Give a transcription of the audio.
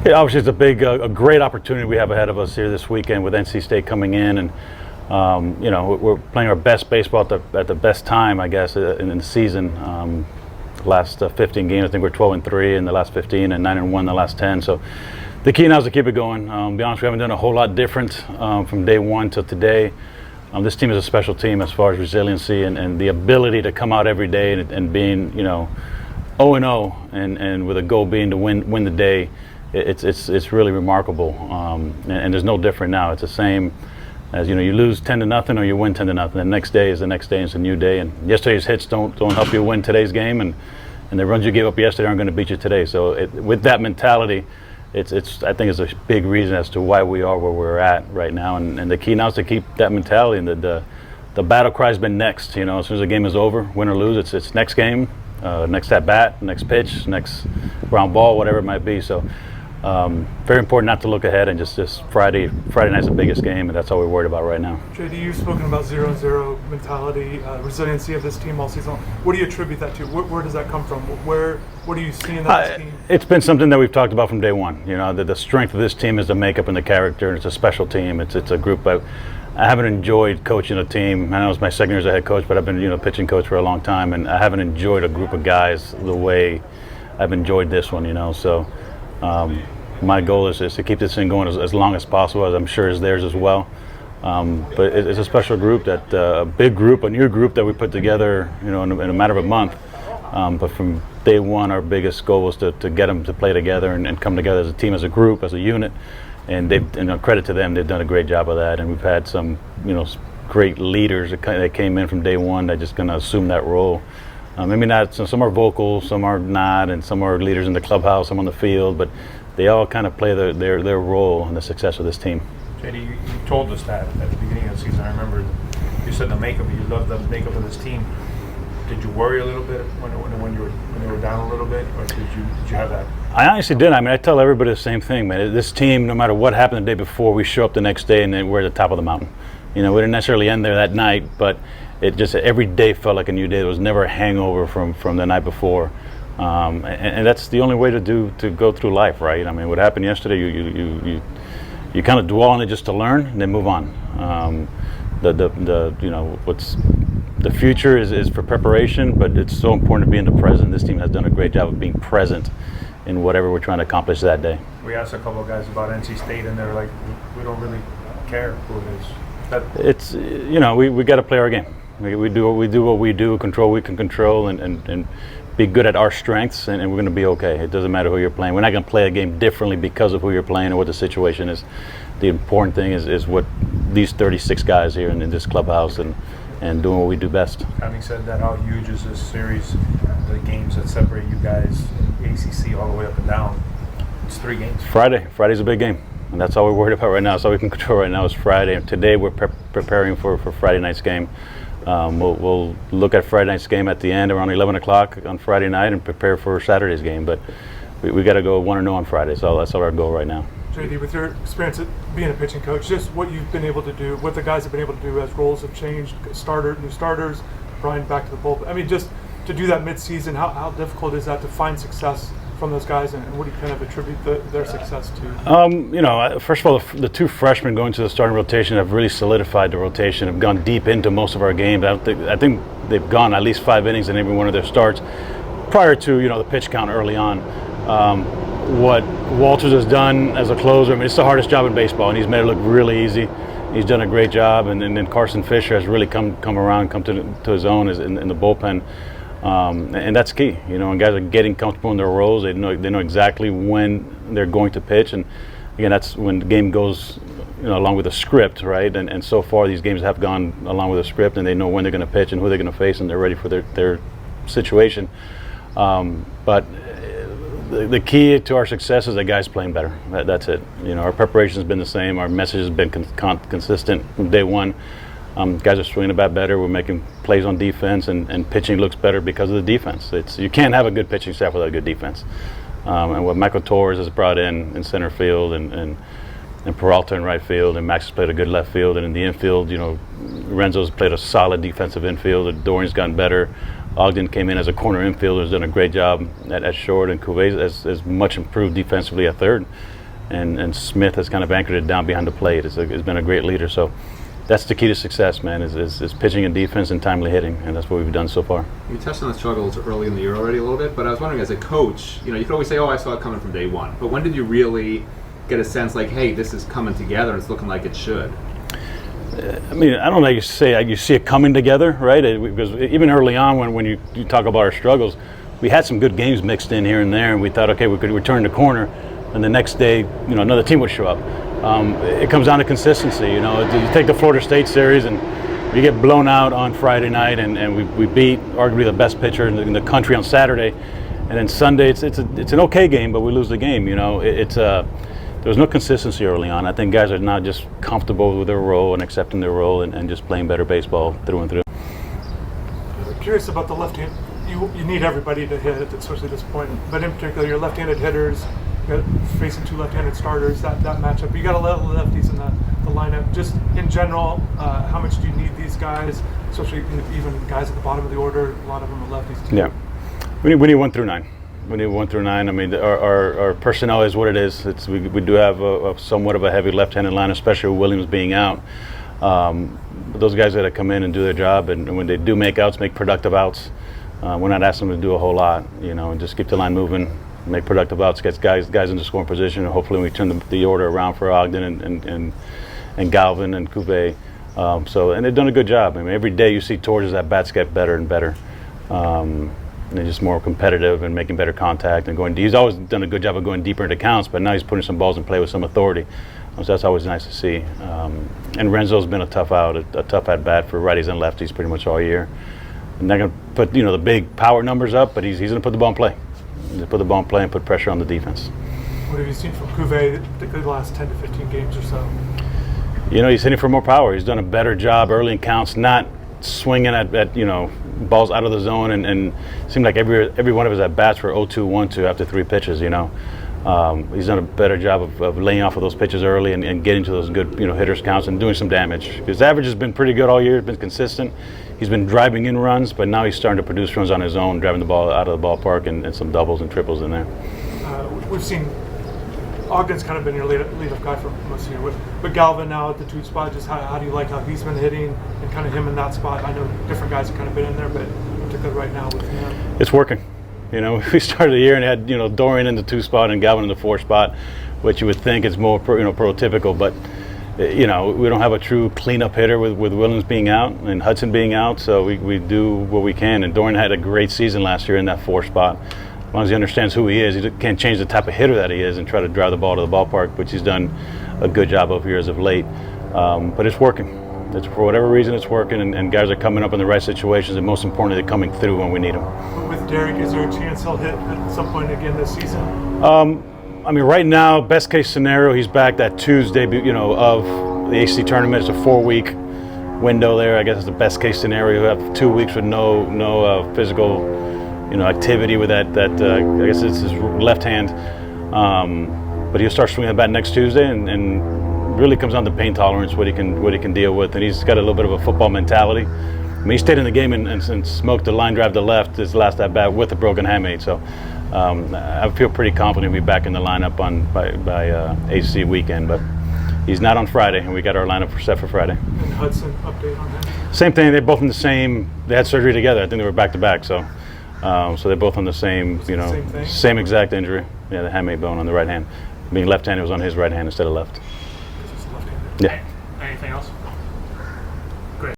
Yeah, obviously it's a great opportunity we have ahead of us here this weekend with NC State coming in, and we're playing our best baseball at the best time, I guess, in the season. Last 15 games, I think we're 12-3 in the last 15 and 9-1 in the last 10. So the key now is to keep it going. To be honest, we haven't done a whole lot different from day one till today. This team is a special team as far as resiliency and the ability to come out every day and being 0-0 and with a goal being to win the day. It's really remarkable, and there's no different now. It's the same as you lose 10-0 or you win 10-0. The next day is the next day, and it's a new day. And yesterday's hits don't help you win today's game, and the runs you gave up yesterday aren't going to beat you today. So with that mentality, I think it's a big reason as to why we are where we're at right now. And the key now is to keep that mentality. And the battle cry has been next. As soon as the game is over, win or lose, it's next game, next at bat, next pitch, next ground ball, whatever it might be. So. Very important not to look ahead, and just Friday night's the biggest game, and that's all we're worried about right now. JD, you've spoken about 0-0 mentality, resiliency of this team all season long. What do you attribute that to? Where does that come from? What do you see in that team? It's been something that we've talked about from day one. The strength of this team is the makeup and the character, and it's a special team. It's a group. I haven't enjoyed coaching a team. I know it's my second year as a head coach, but I've been pitching coach for a long time, and I haven't enjoyed a group of guys the way I've enjoyed this one. So. My goal is to keep this thing going as long as possible, as I'm sure is theirs as well. But it's a special group, a big group, a new group that we put together, in a matter of a month. But from day one, our biggest goal was to get them to play together and come together as a team, as a group, as a unit. And credit to them, they've done a great job of that. And we've had some, great leaders that came in from day one that just going to assume that role. Maybe not. Some are vocal, some are not, and some are leaders in the clubhouse, some on the field, but they all kind of play their role in the success of this team. JD, you told us that at the beginning of the season. I remember you said you loved the makeup of this team. Did you worry a little bit when you were down a little bit, or did you have that? I honestly did. I tell everybody the same thing, man. This team, no matter what happened the day before, we show up the next day and then we're at the top of the mountain. We didn't necessarily end there that night, but it just every day felt like a new day. There was never a hangover from the night before. And that's the only way to go through life, right? What happened yesterday, you kind of dwell on it just to learn and then move on. The future is for preparation, but it's so important to be in the present. This team has done a great job of being present in whatever we're trying to accomplish that day. We asked a couple of guys about NC State, and they're like, we don't really care who it is. It's we got to play our game. We do what we do, control what we can control, and be good at our strengths, and we're going to be okay. It doesn't matter who you're playing. We're not going to play a game differently because of who you're playing or what the situation is. The important thing is what these 36 guys here in this clubhouse and doing what we do best. Having said that, how huge is this series, the games that separate you guys in ACC all the way up and down? It's 3 games. Friday's a big game, and that's all we're worried about right now. That's all we can control right now is Friday. And today we're preparing for Friday night's game. We'll look at Friday night's game at the end around 11 o'clock on Friday night and prepare for Saturday's game. But we got to go 1-0 on Friday, so that's our goal right now. JD, with your experience at being a pitching coach, just what you've been able to do, what the guys have been able to do as roles have changed, new starters, Brian back to the bullpen. Just to do that mid-season, how difficult is that to find success from those guys, and what do you kind of attribute their success to? First of all, the 2 freshmen going to the starting rotation have really solidified the rotation, have gone deep into most of our games. I think they've gone at least 5 innings in every one of their starts prior to the pitch count early on. What Walters has done as a closer, it's the hardest job in baseball, and he's made it look really easy. He's done a great job, and then Carson Fisher has really come around, come to his own in the bullpen. And that's key, and guys are getting comfortable in their roles. They know exactly when they're going to pitch, and again, that's when the game goes, along with the script, right? And so far, these games have gone along with the script, and they know when they're going to pitch and who they're going to face, and they're ready for their situation. But the key to our success is that guys playing better. That's it. Our preparation has been the same. Our message has been consistent from day one. Guys are swinging the bat better. We're making plays on defense, and pitching looks better because of the defense. You can't have a good pitching staff without a good defense. And what Michael Torres has brought in center field, and Peralta in right field, and Max has played a good left field, and in the infield, Renzo's played a solid defensive infield. Dorian's gotten better. Ogden came in as a corner infielder, has done a great job at short, and Cuvée has much improved defensively at third. And Smith has kind of anchored it down behind the plate. Has been a great leader. So that's the key to success, man, is pitching and defense and timely hitting, and that's what we've done so far. You touched on the struggles early in the year already a little bit, but I was wondering, as a coach, you could always say, oh, I saw it coming from day one. But when did you really get a sense like, hey, this is coming together and it's looking like it should? I mean, I don't know, you see it coming together, right? Because even early on when you talk about our struggles, we had some good games mixed in here and there, and we thought, okay, we could return the corner, and the next day, another team would show up. It comes down to consistency. You take the Florida State series, and we get blown out on Friday night, and we beat arguably the best pitcher in the country on Saturday, and then Sunday it's an okay game, but we lose the game. There was no consistency early on. I think guys are now just comfortable with their role and accepting their role and just playing better baseball through and through. I'm curious about the left hand. You need everybody to hit, especially at this point. But in particular, your left-handed hitters, you got facing two left-handed starters. That matchup. You got a lot of lefties in the lineup. Just in general, how much do you need these guys, especially even guys at the bottom of the order? A lot of them are lefties too. Yeah, we need 1 through 9. We need 1 through 9. I mean, our personnel is what it is. We do have a somewhat of a heavy left-handed line, especially with Williams being out. But those guys got to come in and do their job, and when they do make outs, make productive outs. We're not asking them to do a whole lot, and just keep the line moving, make productive outs, get guys in the scoring position, and hopefully we turn the order around for Ogden and Galvin and Cuvée. And they've done a good job. I mean, every day you see Torres' at bats get better and better. They're just more competitive and making better contact and going. He's always done a good job of going deeper into counts, but now he's putting some balls in play with some authority. So that's always nice to see. And Renzo's been a tough at bat for righties and lefties pretty much all year. I'm not going to put the big power numbers up, but he's going to put the ball in play. He's going to put the ball in play and put pressure on the defense. What have you seen from Cuvée, particularly the last 10 to 15 games or so? He's hitting for more power. He's done a better job early in counts, not swinging at balls out of the zone, and it seemed like every one of his at bats were 0-2, 1-2 after 3 pitches. He's done a better job of laying off of those pitches early and getting to those good hitters counts and doing some damage. His average has been pretty good all year. It's been consistent. He's been driving in runs, but now he's starting to produce runs on his own, driving the ball out of the ballpark and some doubles and triples in there. We've seen Ogden's kind of been your leadoff guy for most of the year. But Galvin now at the 2 spot, just how do you like how he's been hitting and kind of him in that spot? I know different guys have kind of been in there, but particularly right now with him. It's working. We started the year and had Dorian in the 2 spot and Galvin in the 4 spot, which you would think is more prototypical, but we don't have a true cleanup hitter with Williams being out and Hudson being out, so we do what we can. And Dorian had a great season last year in that 4 spot. As long as he understands who he is, he can't change the type of hitter that he is and try to drive the ball to the ballpark, which he's done a good job of here as of late. But it's working. For whatever reason, it's working, and guys are coming up in the right situations, and most importantly, they're coming through when we need them. With Derek, is there a chance he'll hit at some point again this season? I mean, right now, best case scenario, he's back that Tuesday, of the AC tournament. It's a 4-week window there. I guess it's the best case scenario. You have 2 weeks with no physical activity with that. I guess it's his left hand. But he'll start swinging the bat next Tuesday, and really comes down to pain tolerance, what he can deal with. And he's got a little bit of a football mentality. I mean, he stayed in the game and smoked the line drive to left his last at bat with a broken hamate. So I feel pretty confident he'll be back in the lineup by AC weekend. But he's not on Friday, and we got our lineup set for Friday. And Hudson, update on that? Same thing. They're both in the same. They had surgery together. I think they were back to back. So they're both on the same. Same exact injury. Yeah, the hamate bone on the right hand. Being left-handed, it was on his right hand instead of left. Because it's left-handed. Yeah. Anything else?